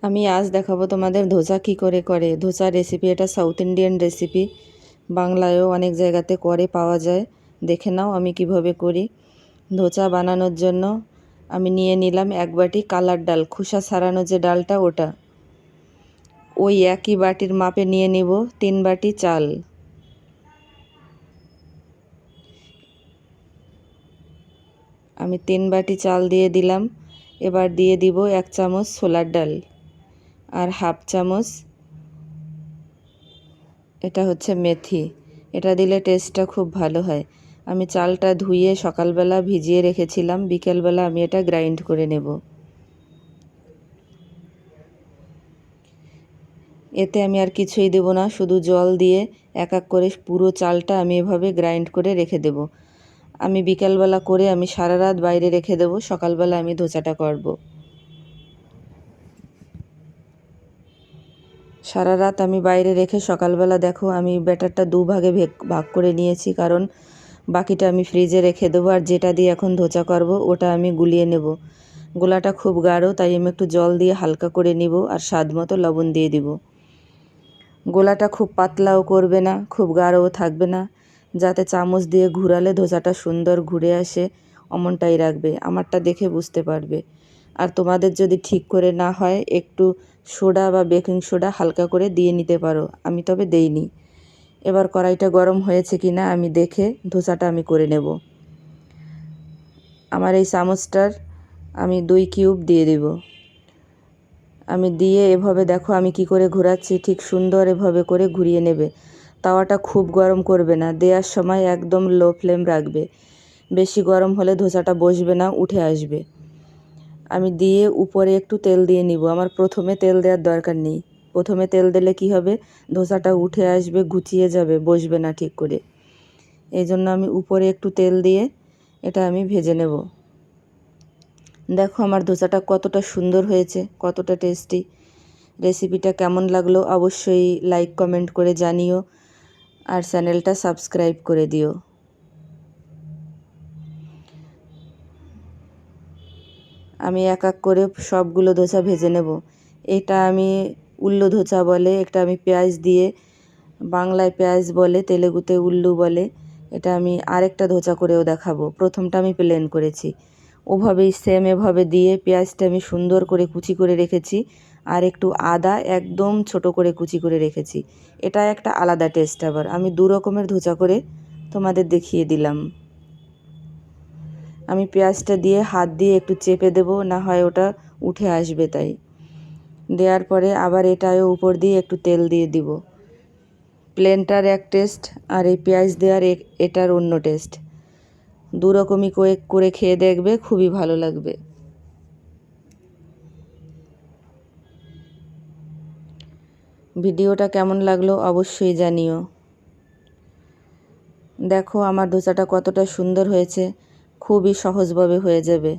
আমি আজ দেখাবো তোমাদের ধোসা কী করে করে। ধোসা রেসিপি, এটা সাউথ ইন্ডিয়ান রেসিপি, বাংলায়ও অনেক জায়গাতে করে পাওয়া যায়। দেখে নাও আমি কিভাবে করি। ধোসা বানানোর জন্য আমি নিয়ে নিলাম 1 বাটি কালার ডাল, খোসা ছাড়ানো যে ডালটা ওটা। ওই একই বাটির মাপে নিয়ে নিব 3 বাটি চাল। আমি 3 বাটি চাল দিয়ে দিলাম। এবার দিয়ে দিব 1 চামচ ছোলার ডাল আর হাফ চামচ এটা হচ্ছে মেথি। এটা দিলে টেস্টটা খুব ভালো হয়। আমি চালটা ধুয়ে সকালবেলা ভিজিয়ে রেখেছিলাম, বিকেলবেলা আমি এটা গ্রাইন্ড করে নেব। এতে আমি আর কিছুই দেব না, শুধু জল দিয়ে এক এক করে পুরো চালটা আমি এভাবে গ্রাইন্ড করে রেখে দেব। আমি বিকেলবেলা করে আমি সারা রাত বাইরে রেখে দেব, সকালবেলা আমি ধোসাটা করব। সারা রাত আমি বাইরে রেখে সকালবেলা দেখো আমি ব্যাটারটা 2 ভাগে ভাগ করে নিয়েছি, কারণ বাকিটা আমি ফ্রিজে রেখে দেবো। আর যেটা দিয়ে এখন ধোসা করব ওটা আমি গুলিয়ে নেব। গোলাটা খুব গাঢ়, তাই আমি একটু জল দিয়ে হালকা করে নিব আর স্বাদ মতো লবণ দিয়ে দিব। গোলাটা খুব পাতলাও করবে না, খুব গাঢ়ও থাকবে না, যাতে চামচ দিয়ে ঘুরালে ধোসাটা সুন্দর ঘুরে আসে অমনটাই রাখবে। আমারটা দেখে বুঝতে পারবে। আর তোমাদের যদি ঠিক করে না হয় একটু সোডা বা বেকিং সোডা হালকা করে দিয়ে নিতে পারো, আমি তবে দেইনি। এবার কড়াইটা গরম হয়েছে কি না আমি দেখে ধোসাটা আমি করে নেব। আমার এই চামচটার আমি 2 কিউব দিয়ে দেব। আমি দিয়ে এভাবে দেখো আমি কি করে ঘোরাচ্ছি, ঠিক সুন্দর এভাবে করে ঘুরিয়ে নেবে। তাওয়াটা খুব গরম করবে না, দেওয়ার সময় একদম লো ফ্লেম রাখবে। বেশি গরম হলে ধোসাটা বসবে না, উঠে আসবে। আমি দিয়ে উপরে একটু তেল দিয়ে নিব। আমার প্রথমে তেল দেওয়ার দরকার নেই। প্রথমে তেল দিলে কি হবে, ধোসাটা উঠে আসবে, গুছিয়ে যাবে, বসবে না ঠিক করে। এই জন্য আমি উপরে একটু তেল দিয়ে এটা আমি ভেজে নেব। দেখো আমার ধোসাটা কতটা সুন্দর হয়েছে, কতটা টেস্টি। রেসিপিটা কেমন লাগলো অবশ্যই লাইক কমেন্ট করে জানিও, আর চ্যানেলটা সাবস্ক্রাইব করে দিও। আমি এক এক করে সবগুলো ধোসা ভেজে নেব। এটা আমি উল্লু ধোসা বলে, এটা আমি পেঁয়াজ দিয়ে, বাংলায় পেঁয়াজ বলে, তেলেগুতে উল্লু বলে। এটা আমি আরেকটা ধোসা করেও দেখাবো। প্রথমটা আমি প্লেন করেছি, ওভাবেই সেম এভাবে দিয়ে পেঁয়াজটা আমি সুন্দর করে কুচি করে রেখেছি, আর একটু আদা একদম ছোট করে কুচি করে রেখেছি। এটা একটা আলাদা টেস্ট। আবার আমি 2 রকমের ধোসা করে তোমাদের দেখিয়ে দিলাম। আমি পেঁয়াজটা দিয়ে হাত দিয়ে একটু চেপে দেব, না হয় ওটা উঠে আসবে। তাই দেওয়ার পরে আবার এটাও উপর দিয়ে একটু তেল দিয়ে দিব। প্লেনটার এক টেস্ট, আর এই পেঁয়াজ দেওয়ার এটার অন্য টেস্ট। 2 রকমই করে খেয়ে দেখবে, খুবই ভালো লাগবে। ভিডিওটা কেমন লাগলো অবশ্যই জানিও। দেখো আমার ধোসাটা কতটা সুন্দর হয়েছে, খুবই সহজভাবে হয়ে যাবে।